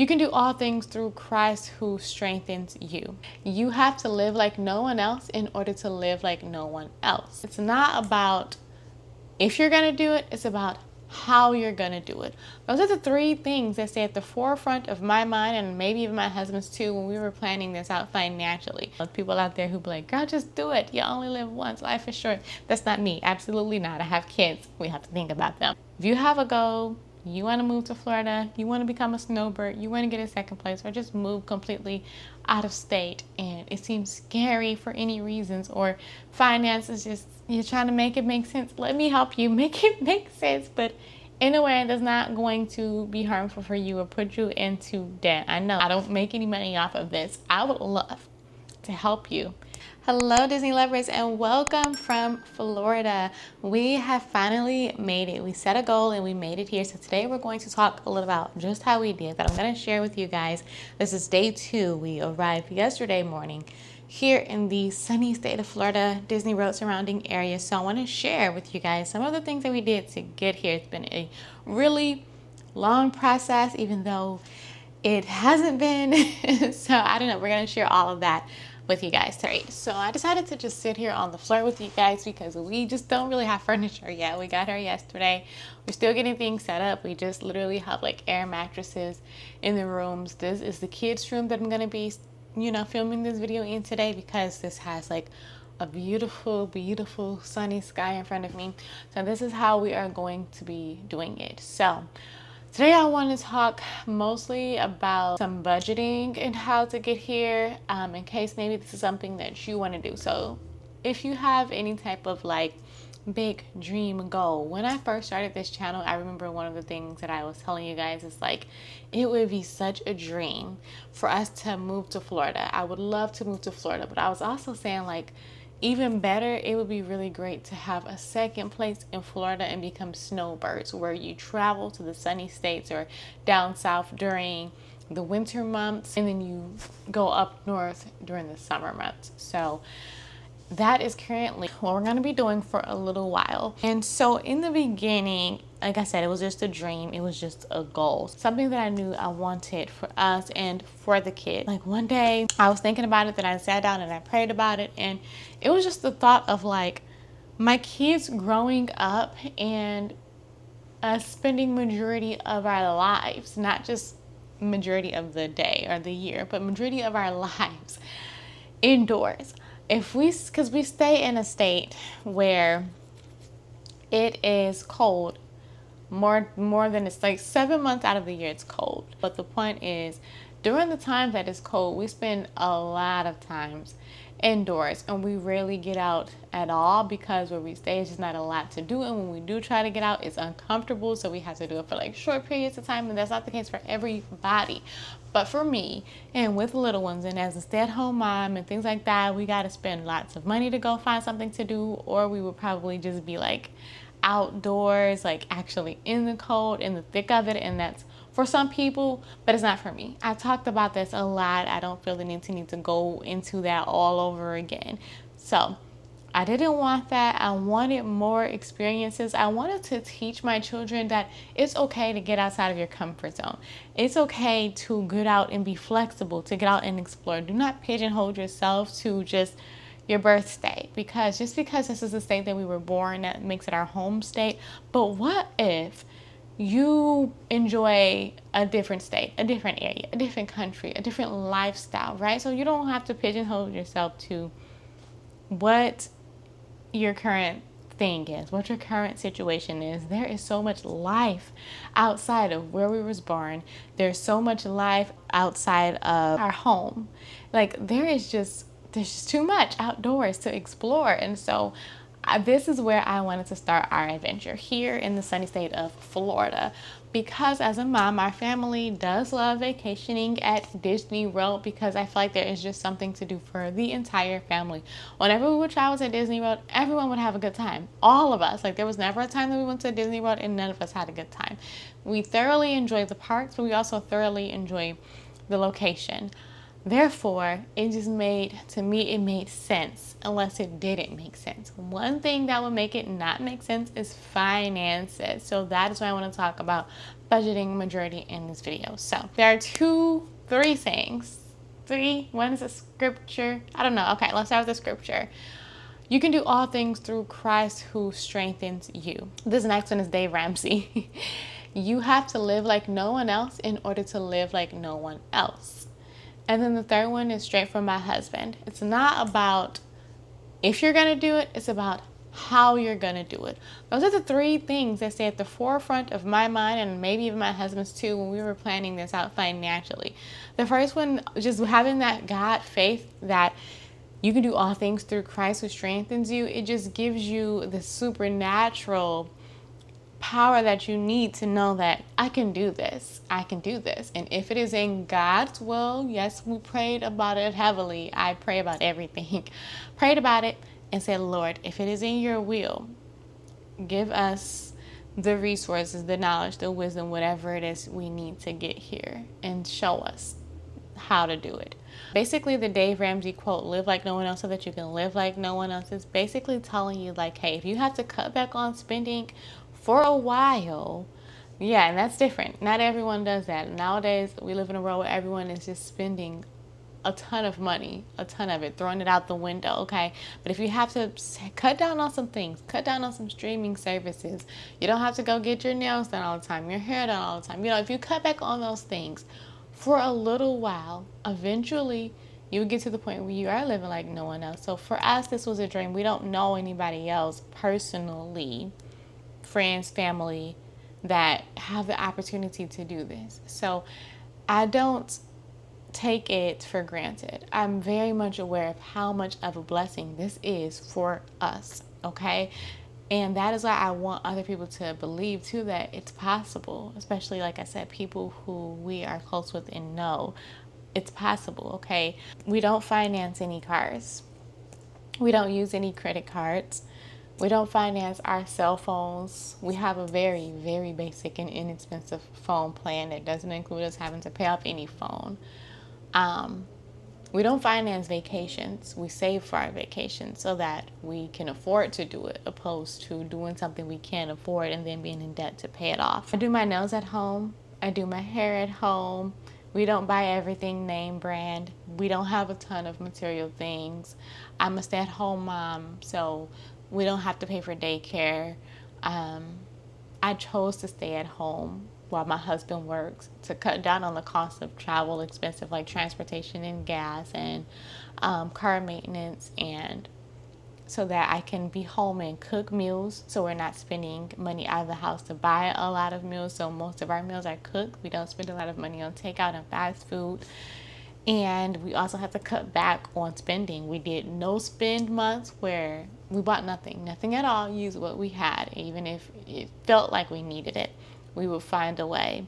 You can do all things through Christ who strengthens you. You have to live like no one else in order to live like no one else. It's not about if you're going to do it, it's about how you're going to do it. Those are the three things that stay at the forefront of my mind, and maybe even my husband's too, when we were planning this out financially. There's people out there who be like, girl, just do it. You only live once. Life is short. That's not me. Absolutely not. I have kids. We have to think about them. If you have a goal, you want to move to Florida, you want to become a snowbird, you want to get a second place, or just move completely out of state, and it seems scary for any reasons, or finances, just you're trying to make it make sense, let me help you make it make sense, but in a way that's not going to be harmful for you or put you into debt. I know I don't make any money off of this. I would love to help you. Hello, Disney lovers, and welcome from Florida. We have finally made it. We set a goal and we made it here. So today we're going to talk a little about just how we did that. I'm going to share with you guys. This is day 2. We arrived yesterday morning here in the sunny state of Florida, Disney World surrounding area. So I want to share with you guys some of the things that we did to get here. It's been a really long process, even though it hasn't been. So I don't know. We're going to share all of that with you guys today. So I decided to just sit here on the floor with you guys because we just don't really have furniture yet. We got here yesterday. We're still getting things set up. We just literally have like air mattresses in the rooms. This is the kids' room that I'm going to be, filming this video in today because this has like a beautiful, beautiful sunny sky in front of me. So this is how we are going to be doing it. So today I want to talk mostly about some budgeting and how to get here, in case maybe this is something that you want to do. So if you have any type of like big dream goal, when I first started this channel, I remember one of the things that I was telling you guys is like, it would be such a dream for us to move to Florida. I would love to move to Florida, but I was also saying like, even better, it would be really great to have a second place in Florida and become snowbirds, where you travel to the sunny states or down south during the winter months and then you go up north during the summer months. So that is currently what we're going to be doing for a little while. And so in the beginning, like I said, it was just a dream. It was just a goal, something that I knew I wanted for us and for the kid. Like one day I was thinking about it, then I sat down and I prayed about it, and it was just the thought of like my kids growing up and us spending majority of our lives, not just majority of the day or the year, but majority of our lives indoors. Because we stay in a state where it is cold more than, it's like 7 months out of the year it's cold. But the point is, during the time that it's cold, we spend a lot of times indoors and we rarely get out at all because where we stay is just not a lot to do, and when we do try to get out, it's uncomfortable, so we have to do it for like short periods of time, and that's not the case for everybody. But for me, and with little ones, and as a stay-at-home mom and things like that, we got to spend lots of money to go find something to do, or we would probably just be like outdoors, like actually in the cold, in the thick of it, and that's for some people, but it's not for me. I've talked about this a lot. I don't feel the need to go into that all over again. So I didn't want that. I wanted more experiences. I wanted to teach my children that it's okay to get outside of your comfort zone. It's okay to get out and be flexible, to get out and explore. Do not pigeonhole yourself to just your birth state, because just because this is the state that we were born, that makes it our home state. But what if you enjoy a different state, a different area, a different country, a different lifestyle, right? So you don't have to pigeonhole yourself to what your current thing is, what your current situation is. There is so much life outside of where we was born. There's so much life outside of our home. Like there's just too much outdoors to explore. And so this is where I wanted to start our adventure here in the sunny state of Florida, because as a mom, our family does love vacationing at Disney World, because I feel like there is just something to do for the entire family. Whenever we would travel to Disney World, everyone would have a good time. All of us. Like there was never a time that we went to Disney World and none of us had a good time. We thoroughly enjoy the parks, but we also thoroughly enjoy the location. Therefore, it just made, to me, it made sense unless it didn't make sense. One thing that would make it not make sense is finances. So that is why I want to talk about budgeting majority in this video. So there are three sayings. One is a scripture. I don't know. Okay, let's start with the scripture. You can do all things through Christ who strengthens you. This next one is Dave Ramsey. You have to live like no one else in order to live like no one else. And then the third one is straight from my husband. It's not about if you're going to do it, it's about how you're going to do it. Those are the three things that stay at the forefront of my mind, and maybe even my husband's too, when we were planning this out financially. The first one, just having that God faith that you can do all things through Christ who strengthens you. It just gives you the supernatural power that you need to know that I can do this. I can do this. And if it is in God's will, yes, we prayed about it heavily. I pray about everything. Prayed about it and said, Lord, if it is in your will, give us the resources, the knowledge, the wisdom, whatever it is we need to get here, and show us how to do it. Basically, the Dave Ramsey quote, live like no one else so that you can live like no one else, is basically telling you like, hey, if you have to cut back on spending for a while, yeah, and that's different. Not everyone does that. Nowadays, we live in a world where everyone is just spending a ton of money, a ton of it, throwing it out the window, okay? But if you have to cut down on some things, cut down on some streaming services, you don't have to go get your nails done all the time, your hair done all the time. You know, if you cut back on those things for a little while, eventually you get to the point where you are living like no one else. So for us, this was a dream. We don't know anybody else personally, friends, family, that have the opportunity to do this. So I don't take it for granted. I'm very much aware of how much of a blessing this is for us, okay? And that is why I want other people to believe too that it's possible, especially like I said, people who we are close with and know it's possible, okay? We don't finance any cars. We don't use any credit cards. We don't finance our cell phones. We have a very, very basic and inexpensive phone plan that doesn't include us having to pay off any phone. We don't finance vacations. We save for our vacations so that we can afford to do it, opposed to doing something we can't afford and then being in debt to pay it off. I do my nails at home. I do my hair at home. We don't buy everything name brand. We don't have a ton of material things. I'm a stay-at-home mom, so we don't have to pay for daycare. I chose to stay at home while my husband works to cut down on the cost of travel expensive, like transportation and gas and car maintenance, and so that I can be home and cook meals so we're not spending money out of the house to buy a lot of meals. So most of our meals are cooked. We don't spend a lot of money on takeout and fast food. And we also have to cut back on spending. We did no spend months where we bought nothing at all, used what we had, even if it felt like we needed it. We would find a way.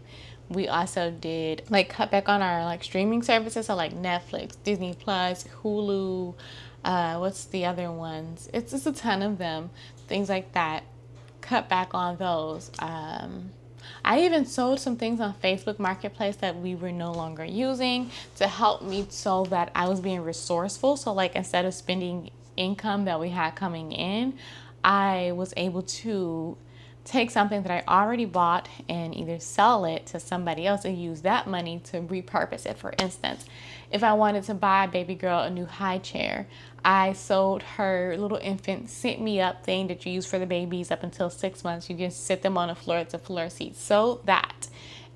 We also did like cut back on our like streaming services, so like Netflix, Disney Plus, Hulu, what's the other ones? It's just a ton of them, things like that. Cut back on those. I even sold some things on Facebook Marketplace that we were no longer using to help me so that I was being resourceful. So like instead of spending income that we had coming in, I was able to take something that I already bought and either sell it to somebody else and use that money to repurpose it. For instance, if I wanted to buy baby girl a new high chair, I sold her little infant sit me up thing that you use for the babies up until 6 months. You just sit them on the floor. It's a floor seat. Sold that.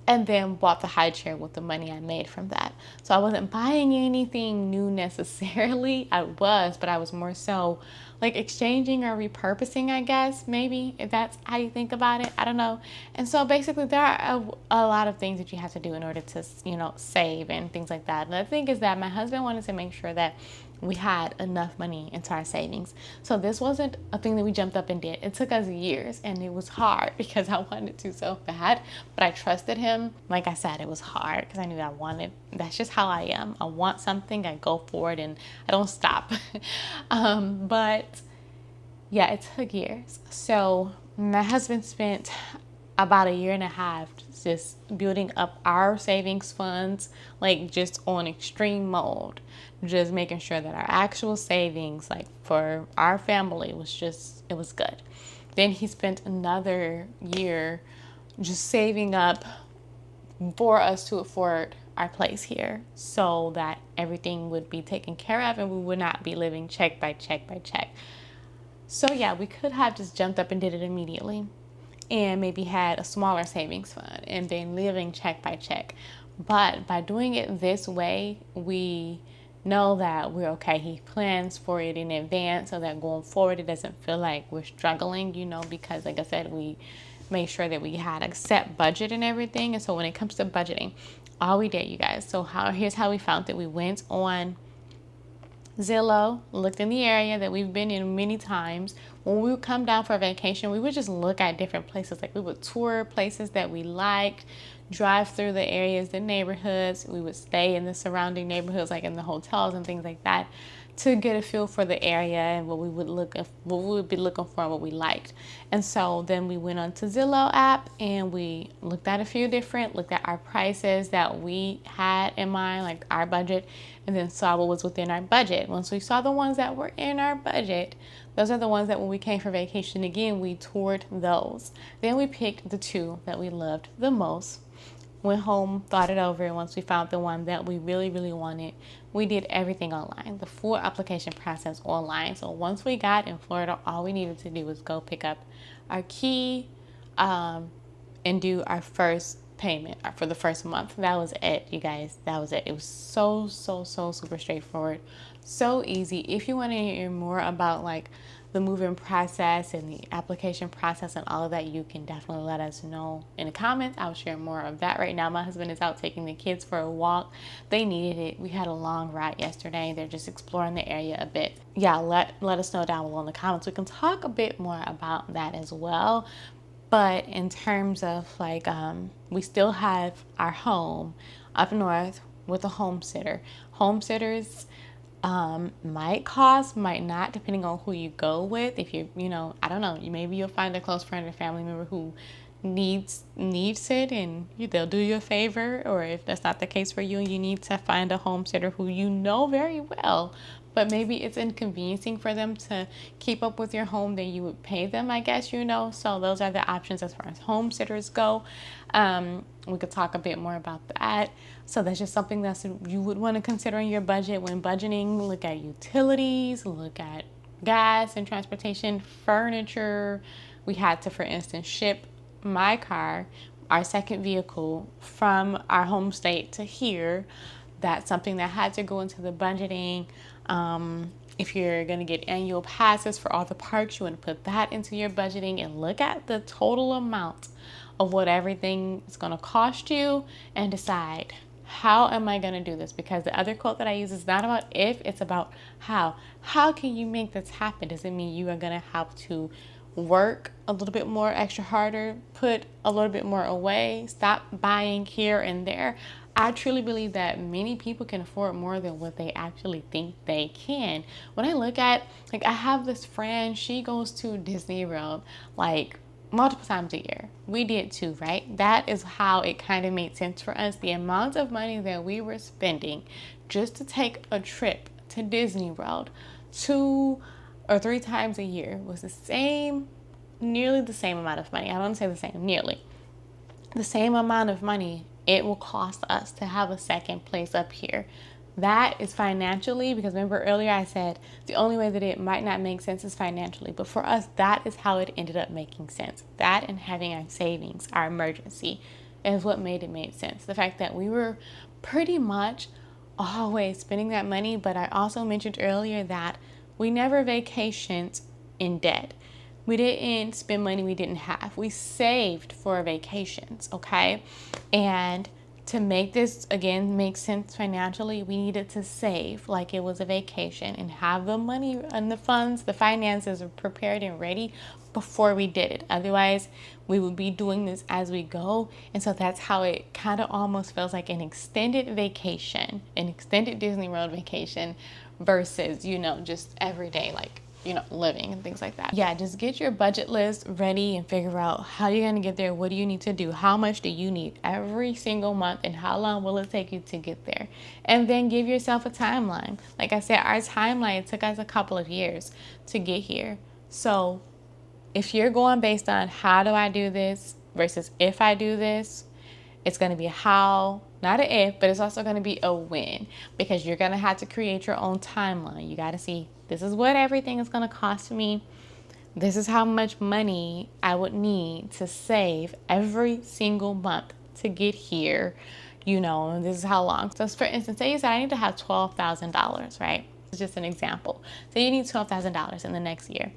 And then bought the high chair with the money I made from that. So I wasn't buying anything new necessarily. I was, but I was more so like exchanging or repurposing, I guess, maybe, if that's how you think about it. I don't know. And so basically there are a lot of things that you have to do in order to, save and things like that. And the thing is that my husband wanted to make sure that we had enough money into our savings. So this wasn't a thing that we jumped up and did. It took us years, and it was hard because I wanted to so bad, but I trusted him. Like I said, it was hard because I knew I wanted. That's just how I am. I want something, I go for it, and I don't stop. But yeah, it took years. So my husband spent about a year and a half just building up our savings funds, like just on extreme mode, just making sure that our actual savings, like for our family, it was good. Then he spent another year just saving up for us to afford our place here so that everything would be taken care of and we would not be living check by check by check. So yeah, we could have just jumped up and did it immediately and maybe had a smaller savings fund and been living check by check. But by doing it this way, we know that we're okay. He plans for it in advance so that going forward, it doesn't feel like we're struggling, because like I said, we made sure that we had a set budget and everything. And so when it comes to budgeting, all we did, you guys. So here's how we found it. We went on Zillow, looked in the area that we've been in many times. When we would come down for a vacation, we would just look at different places. Like we would tour places that we liked, drive through the areas, the neighborhoods. We would stay in the surrounding neighborhoods, like in the hotels and things like that, to get a feel for the area and what we would be looking for and what we liked. And so then we went on to Zillow app and we looked at looked at our prices that we had in mind, like our budget, and then saw what was within our budget. Once we saw the ones that were in our budget, those are the ones that when we came for vacation again, we toured those. Then we picked the two that we loved the most, went home, thought it over, and once we found the one that we really, really wanted, we did everything online, the full application process online. So once we got in Florida, all we needed to do was go pick up our key and do our first payment for the first month. That was it, you guys. That was it. It was so super straightforward, so easy. If you want to hear more about like the moving process and the application process and all of that, you can definitely let us know in the comments. I'll share more of that. Right now my husband is out taking the kids for a walk. They needed it. We had a long ride yesterday. They're just exploring the area a bit. Yeah, let us know down below in the comments. We can talk a bit more about that as well. But in terms of like we still have our home up north with a home sitter. Home sitters might cost, might not, depending on who you go with. If you I don't know, maybe you'll find a close friend or family member who needs it and they'll do you a favor. Or if that's not the case for you and you need to find a home sitter who you know very well, but maybe it's inconveniencing for them to keep up with your home, then you would pay them, I guess, So those are the options as far as home sitters go. We could talk a bit more about that. So that's just something that you would want to consider in your budget when budgeting. Look at utilities, look at gas and transportation, furniture. We had to, for instance, ship my car, our second vehicle, from our home state to here. That's something that had to go into the budgeting. If you're going to get annual passes for all the parks, you want to put that into your budgeting and look at the total amount of what everything is going to cost you and decide, how am I going to do this? Because the other quote that I use is not about if, it's about how. How can you make this happen? Does it mean you are going to have to work a little bit more extra harder, put a little bit more away, stop buying here and there? I truly believe that many people can afford more than what they actually think they can. When I look at, like, I have this friend, she goes to Disney World like multiple times a year. We did too, right? That is how it kind of made sense for us. The amount of money that we were spending just to take a trip to Disney World 2 or 3 times a year was nearly the same amount of money. I don't say the same, nearly the same amount of money it will cost us to have a second place up here. That is financially, because remember earlier I said the only way that it might not make sense is financially. But for us, that is how it ended up making sense. That and having our savings, our emergency, is what made it make sense. The fact that we were pretty much always spending that money. But I also mentioned earlier that we never vacationed in debt. We didn't spend money we didn't have. We saved for vacations, okay? And to make this, again, make sense financially, we needed to save like it was a vacation and have the money and the funds, the finances prepared and ready before we did it. Otherwise, we would be doing this as we go. And so that's how it kind of almost feels like an extended vacation, an extended Disney World vacation versus, just every day, like living and things like that. Yeah, just get your budget list ready and figure out how you're going to get there. What do you need to do? How much do you need every single month, and how long will it take you to get there? And then give yourself a timeline. Like I said, our timeline took us a couple of years to get here. So if you're going based on how do I do this versus if I do this, it's going to be how, not an if, but it's also going to be a when, because you're going to have to create your own timeline. You got to see, this is what everything is going to cost me. This is how much money I would need to save every single month to get here. And this is how long. So for instance, say you said I need to have $12,000, right? It's just an example. So you need $12,000 in the next year.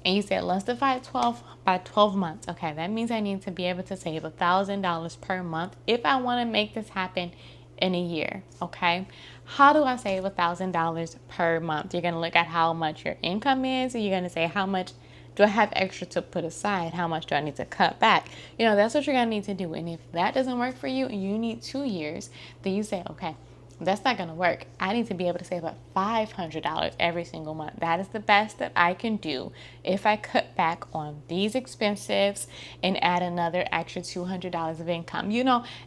And you said, let's divide 12 by 12 months. Okay, that means I need to be able to save $1,000 per month if I want to make this happen in a year. Okay, how do I save $1,000 per month? You're going to look at how much your income is, and you're going to say, how much do I have extra to put aside? How much do I need to cut back? That's what you're going to need to do. And if that doesn't work for you and you need 2 years, then you say, okay, that's not going to work. I need to be able to save up $500 every single month. That is the best that I can do if I cut back on these expenses and add another extra $200 of income.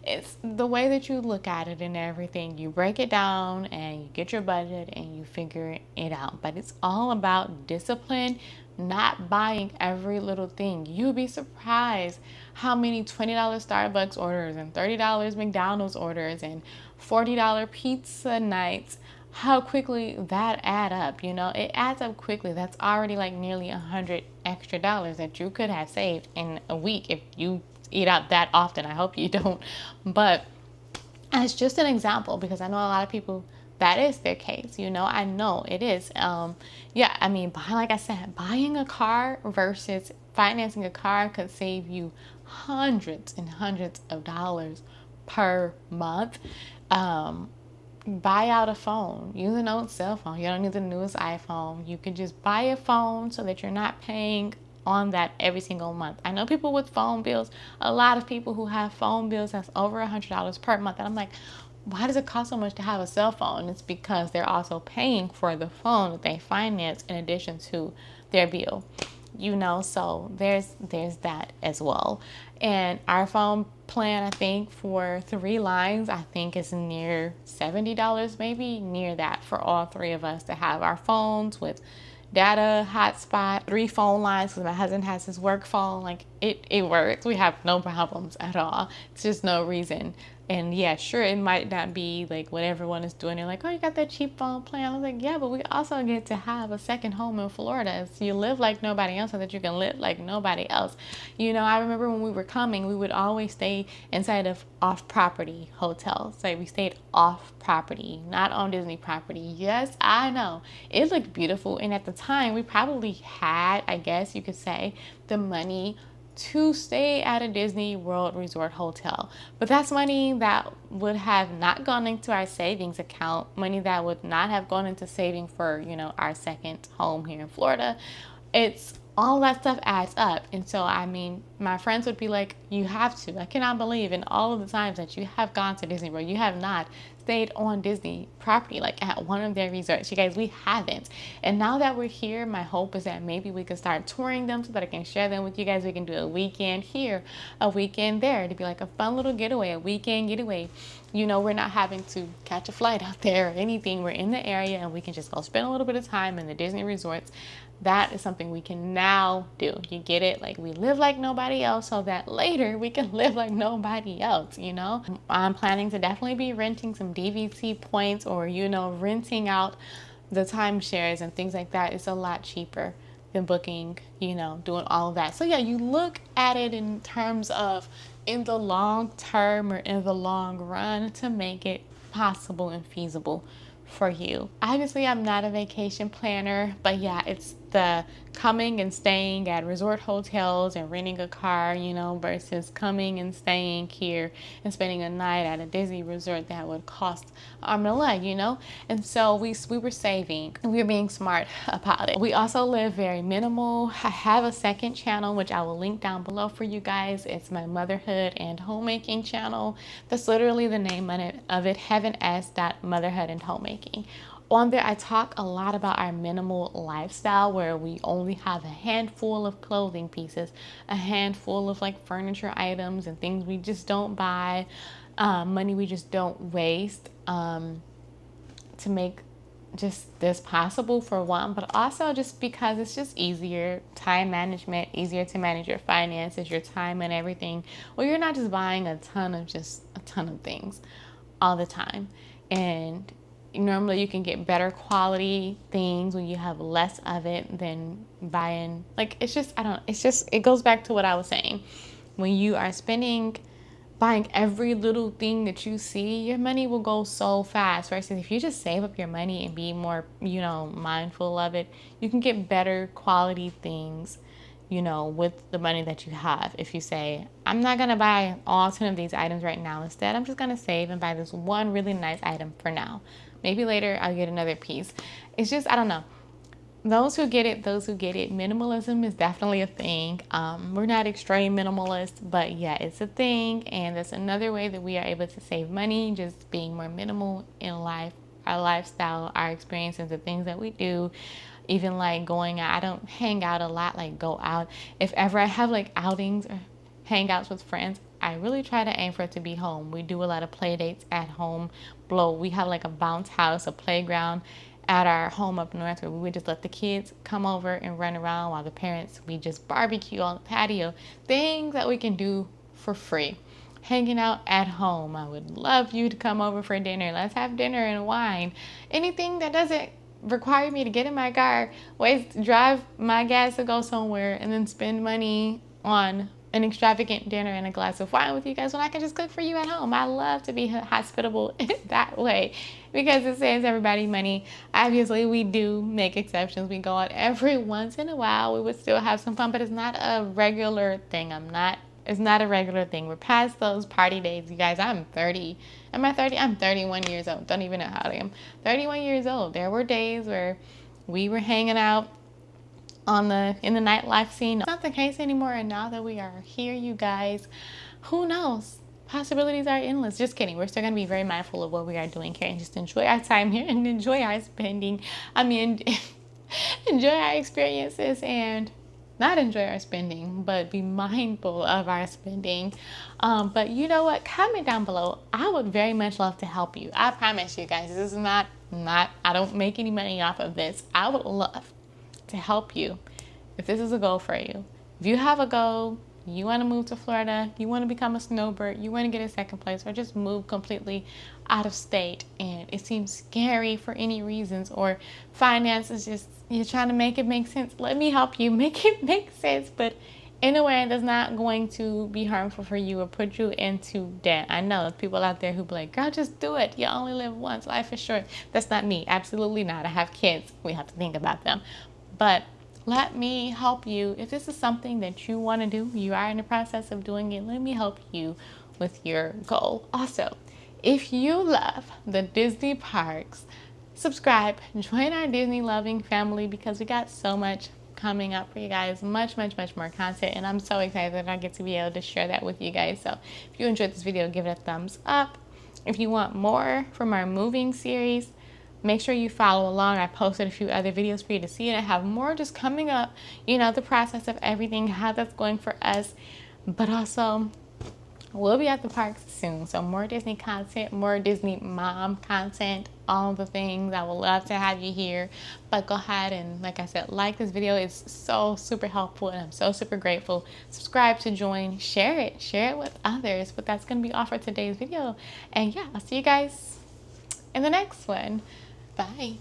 It's the way that you look at it and everything. You break it down and you get your budget and you figure it out. But it's all about discipline, not buying every little thing. You'll be surprised how many $20 Starbucks orders and $30 McDonald's orders and $40 pizza nights, how quickly that add up. It adds up quickly. That's already like nearly $100 extra that you could have saved in a week if you eat out that often. I hope you don't, but it's just an example, because I know a lot of people that is their case. I know it is. Like I said, buying a car versus financing a car could save you hundreds and hundreds of dollars per month. Buy out a phone. Use an old cell phone. You don't need the newest iPhone. You can just buy a phone so that you're not paying on that every single month. I know people with phone bills, a lot of people who have phone bills that's over $100 per month. And I'm like, why does it cost so much to have a cell phone? It's because they're also paying for the phone that they finance in addition to their bill. So there's that as well. And our phone plan, I think for 3 lines, I think is near $70, maybe near that, for all 3 of us to have our phones with data, hotspot, 3 phone lines, because my husband has his work phone. Like it works. We have no problems at all. It's just no reason. And yeah, sure, it might not be like what everyone is doing. They're like, oh, you got that cheap phone plan. I was like, yeah, but we also get to have a second home in Florida. So you live like nobody else so that you can live like nobody else. I remember when we were coming, we would always stay inside of off-property hotels. Like we stayed off-property, not on Disney property. Yes, I know. It looked beautiful. And at the time, we probably had, I guess you could say, the money to stay at a Disney World Resort hotel. But that's money that would have not gone into our savings account, money that would not have gone into saving for, our second home here in Florida. It's all that stuff adds up. And so, my friends would be like, you have to. I cannot believe in all of the times that you have gone to Disney World, you have not stayed on Disney property, like at one of their resorts. You guys, we haven't. And now that we're here, my hope is that maybe we can start touring them so that I can share them with you guys. We can do a weekend here, a weekend there, to be like a fun little getaway, a weekend getaway. We're not having to catch a flight out there or anything. We're in the area and we can just go spend a little bit of time in the Disney resorts. That is something we can now do. You get it? Like, we live like nobody else so that later we can live like nobody else, I'm planning to definitely be renting some DVC points, or, renting out the timeshares and things like that. It's a lot cheaper than booking, doing all of that. So yeah, you look at it in terms of in the long term or in the long run to make it possible and feasible for you. Obviously, I'm not a vacation planner, but yeah, it's the coming and staying at resort hotels and renting a car, versus coming and staying here and spending a night at a Disney resort that would cost arm and a leg, And so we were saving and we were being smart about it. We also live very minimal. I have a second channel, which I will link down below for you guys. It's my motherhood and homemaking channel. That's literally the name of it, Heaven S. Motherhood and Homemaking. On there, I talk a lot about our minimal lifestyle where we only have a handful of clothing pieces, a handful of like furniture items and things we just don't buy, money we just don't waste, to make just this possible, for one, but also just because it's just easier, time management, easier to manage your finances, your time and everything. Well, you're not just buying a ton of things all the time. And normally you can get better quality things when you have less of it than buying, like, it's just, I don't, it's just, it goes back to what I was saying. When you are buying every little thing that you see, your money will go so fast. Versus if you just save up your money and be more, mindful of it, you can get better quality things, with the money that you have. If you say, I'm not going to buy all 10 of these items right now. Instead, I'm just going to save and buy this one really nice item for now. Maybe later I'll get another piece. It's just, I don't know. Those who get it, minimalism is definitely a thing. We're not extreme minimalists, but yeah, it's a thing. And that's another way that we are able to save money, just being more minimal in life, our lifestyle, our experiences, the things that we do. Even like going out, I don't hang out a lot, like go out. If ever I have like outings or hangouts with friends, I really try to aim for it to be home. We do a lot of play dates at home. We have like a bounce house, a playground at our home up north where we would just let the kids come over and run around while the parents, we just barbecue on the patio. Things that we can do for free. Hanging out at home. I would love you to come over for dinner. Let's have dinner and wine. Anything that doesn't require me to get in my car, drive my gas to go somewhere, and then spend money on an extravagant dinner and a glass of wine with you guys when I can just cook for you at home. I love to be hospitable that way because it saves everybody money. Obviously, we do make exceptions. We go out every once in a while. We would still have some fun, but it's not a regular thing. It's not a regular thing. We're past those party days, you guys. I'm 30. Am I 30? I'm 31 years old. Don't even know how old I am. 31 years old. There were days where we were hanging out in the nightlife scene. It's not the case anymore. And now that we are here, you guys, who knows? Possibilities are endless. Just kidding. We're still going to be very mindful of what we are doing here and just enjoy our time here and enjoy our spending. Enjoy our experiences and not enjoy our spending, but be mindful of our spending. But you know what? Comment down below. I would very much love to help you. I promise you guys, this is not, I don't make any money off of this. I would love to help you if this is a goal for you. If you have a goal, you want to move to Florida, you want to become a snowbird, you want to get a second place, or just move completely out of state, and it seems scary for any reasons, or finances, just you're trying to make it make sense, let me help you make it make sense, but in a way that's not going to be harmful for you or put you into debt. I know there's people out there who be like, girl, just do it. You only live once. Life is short. That's not me. Absolutely not. I have kids. We have to think about them. But let me help you. If this is something that you want to do, you are in the process of doing it, let me help you with your goal. Also, if you love the Disney parks, subscribe, join our Disney loving family because we got so much coming up for you guys, much more content, and I'm so excited that I get to be able to share that with you guys. So if you enjoyed this video, give it a thumbs up. If you want more from our moving series, make sure you follow along. I posted a few other videos for you to see, and I have more just coming up, the process of everything, how that's going for us. But also, we'll be at the parks soon, so more Disney content, more Disney mom content, all the things. I would love to have you here. But go ahead and, like I said, like this video. It's so super helpful, and I'm so super grateful. Subscribe to join, share it with others. But that's going to be all for today's video. And yeah, I'll see you guys in the next one. Bye.